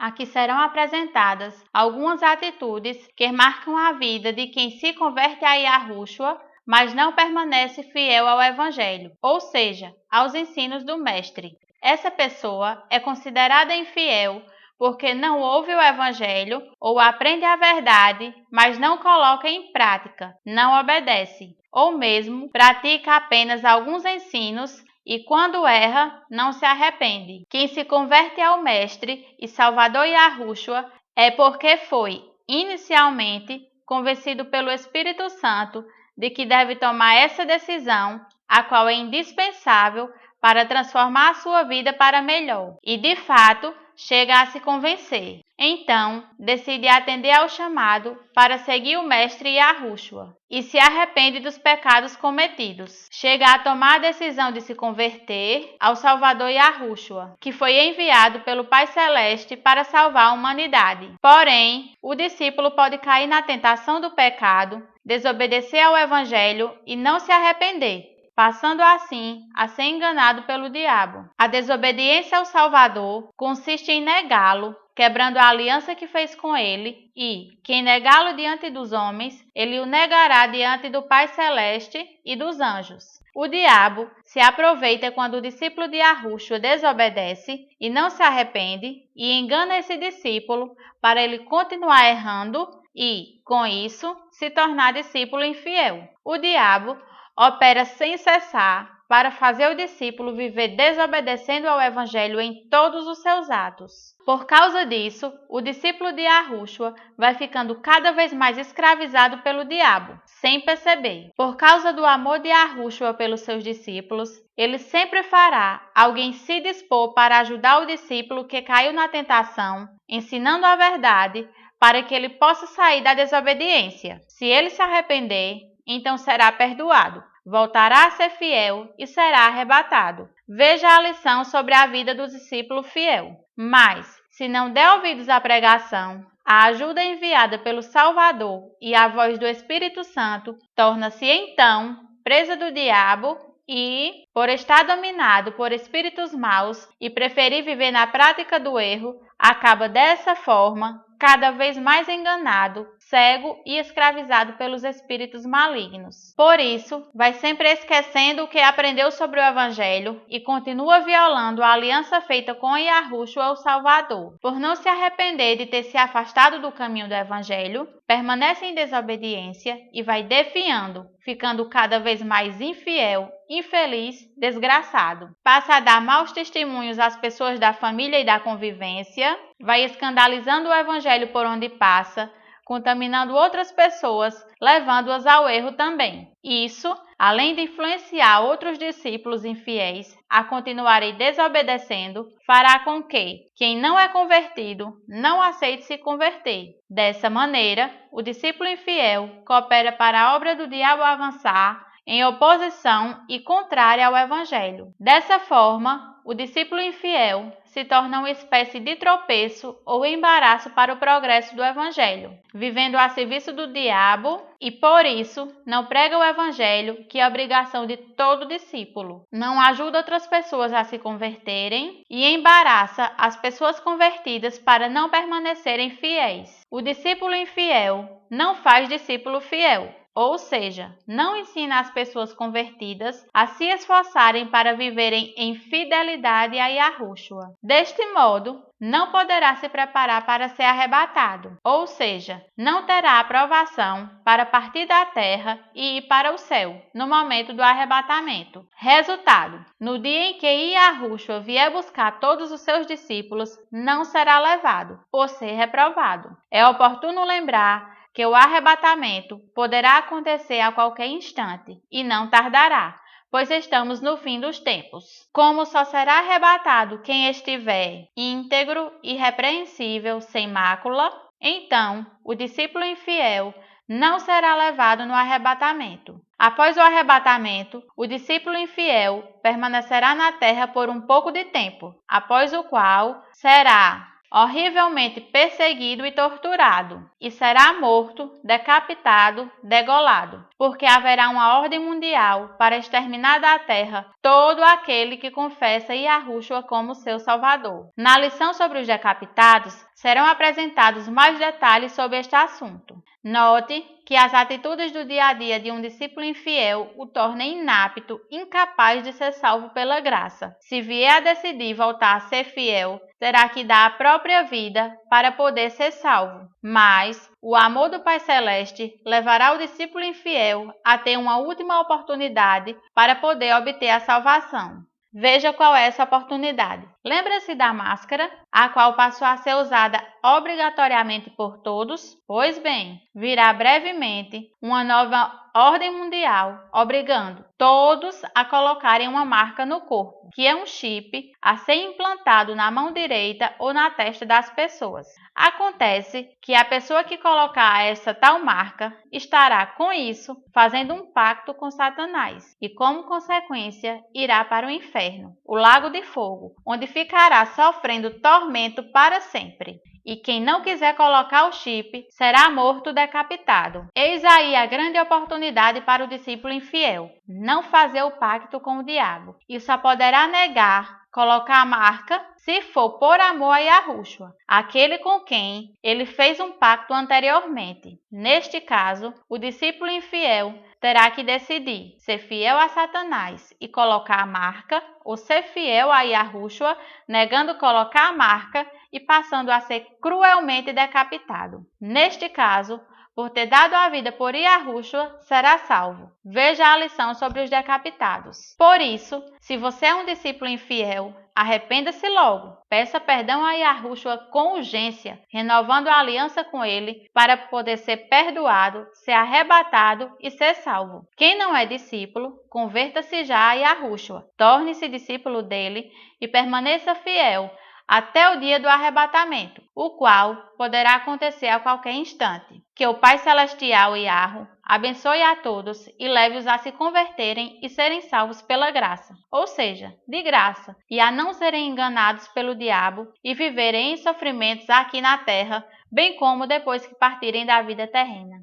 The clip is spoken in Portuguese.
Aqui serão apresentadas algumas atitudes que marcam a vida de quem se converte a Yahushua, mas não permanece fiel ao Evangelho, ou seja, aos ensinos do Mestre. Essa pessoa é considerada infiel porque não ouve o Evangelho ou aprende a verdade, mas não coloca em prática, não obedece, ou mesmo pratica apenas alguns ensinos e quando erra, não se arrepende. Quem se converte ao Mestre e Salvador Yahushua é porque foi, inicialmente, convencido pelo Espírito Santo de que deve tomar essa decisão, a qual é indispensável para transformar a sua vida para melhor. E, de fato, chega a se convencer. Então, decide atender ao chamado para seguir o Mestre Yahushua e se arrepende dos pecados cometidos. Chega a tomar a decisão de se converter ao Salvador Yahushua, que foi enviado pelo Pai Celeste para salvar a humanidade. Porém, o discípulo pode cair na tentação do pecado, desobedecer ao Evangelho e não se arrepender, passando assim a ser enganado pelo diabo. A desobediência ao Salvador consiste em negá-lo, quebrando a aliança que fez com ele, e quem negá-lo diante dos homens, ele o negará diante do Pai Celeste e dos anjos. O diabo se aproveita quando o discípulo de Yahushua desobedece e não se arrepende e engana esse discípulo para ele continuar errando e, com isso, se tornar discípulo infiel. O diabo opera sem cessar para fazer o discípulo viver desobedecendo ao Evangelho em todos os seus atos. Por causa disso, o discípulo de Yahushua vai ficando cada vez mais escravizado pelo diabo, sem perceber. Por causa do amor de Yahushua pelos seus discípulos, ele sempre fará alguém se dispor para ajudar o discípulo que caiu na tentação, ensinando a verdade, para que ele possa sair da desobediência. Se ele se arrepender, então será perdoado, voltará a ser fiel e será arrebatado. Veja a lição sobre a vida do discípulo fiel. Mas, se não der ouvidos à pregação, a ajuda enviada pelo Salvador e a voz do Espírito Santo torna-se então presa do diabo e, por estar dominado por espíritos maus e preferir viver na prática do erro, acaba dessa forma cada vez mais enganado, cego e escravizado pelos espíritos malignos. Por isso, vai sempre esquecendo o que aprendeu sobre o Evangelho e continua violando a aliança feita com Yahushua, o Salvador. Por não se arrepender de ter se afastado do caminho do Evangelho, permanece em desobediência e vai defiando, ficando cada vez mais infiel, infeliz, desgraçado. Passa a dar maus testemunhos às pessoas da família e da convivência, vai escandalizando o Evangelho por onde passa, contaminando outras pessoas, levando-as ao erro também. Isso, além de influenciar outros discípulos infiéis a continuarem desobedecendo, fará com que quem não é convertido não aceite se converter. Dessa maneira, o discípulo infiel coopera para a obra do diabo avançar em oposição e contrária ao Evangelho. Dessa forma, o discípulo infiel se torna uma espécie de tropeço ou embaraço para o progresso do Evangelho, vivendo a serviço do diabo e, por isso, não prega o Evangelho, que é obrigação de todo discípulo. Não ajuda outras pessoas a se converterem e embaraça as pessoas convertidas para não permanecerem fiéis. O discípulo infiel não faz discípulo fiel. Ou seja, não ensina as pessoas convertidas a se esforçarem para viverem em fidelidade a Yahushua. Deste modo, não poderá se preparar para ser arrebatado, ou seja, não terá aprovação para partir da terra e ir para o céu no momento do arrebatamento. Resultado: no dia em que Yahushua vier buscar todos os seus discípulos, não será levado, por ser reprovado. É oportuno lembrar que o arrebatamento poderá acontecer a qualquer instante e não tardará, pois estamos no fim dos tempos. Como só será arrebatado quem estiver íntegro, irrepreensível, sem mácula, então o discípulo infiel não será levado no arrebatamento. Após o arrebatamento, o discípulo infiel permanecerá na terra por um pouco de tempo, após o qual será horrivelmente perseguido e torturado, e será morto, decapitado, degolado, porque haverá uma ordem mundial para exterminar da terra todo aquele que confessa Yahushua como seu Salvador. Na lição sobre os decapitados, serão apresentados mais detalhes sobre este assunto. Note que as atitudes do dia a dia de um discípulo infiel o tornam inapto, incapaz de ser salvo pela graça. Se vier a decidir voltar a ser fiel, terá que dar a própria vida para poder ser salvo. Mas o amor do Pai Celeste levará o discípulo infiel a ter uma última oportunidade para poder obter a salvação. Veja qual é essa oportunidade. Lembra-se da máscara, a qual passou a ser usada obrigatoriamente por todos? Pois bem, virá brevemente uma nova ordem mundial, obrigando todos a colocarem uma marca no corpo, que é um chip a ser implantado na mão direita ou na testa das pessoas. Acontece que a pessoa que colocar essa tal marca estará, com isso, fazendo um pacto com Satanás e, como consequência, irá para o inferno, o lago de fogo, onde ficará sofrendo tormento para sempre. E quem não quiser colocar o chip será morto decapitado. Eis aí a grande oportunidade para o discípulo infiel: não fazer o pacto com o diabo, e só poderá negar colocar a marca se for por amor a Yahushua, aquele com quem ele fez um pacto anteriormente. Neste caso, o discípulo infiel terá que decidir ser fiel a Satanás e colocar a marca, ou ser fiel a Yahushua, negando colocar a marca e passando a ser cruelmente decapitado. Neste caso, por ter dado a vida por Yahushua, será salvo. Veja a lição sobre os decapitados. Por isso, se você é um discípulo infiel, arrependa-se logo. Peça perdão a Yahushua com urgência, renovando a aliança com ele para poder ser perdoado, ser arrebatado e ser salvo. Quem não é discípulo, converta-se já a Yahushua, torne-se discípulo dele e permaneça fiel até o dia do arrebatamento, o qual poderá acontecer a qualquer instante. Que o Pai Celestial Yahu abençoe a todos e leve-os a se converterem e serem salvos pela graça, ou seja, de graça, e a não serem enganados pelo diabo e viverem em sofrimentos aqui na terra, bem como depois que partirem da vida terrena.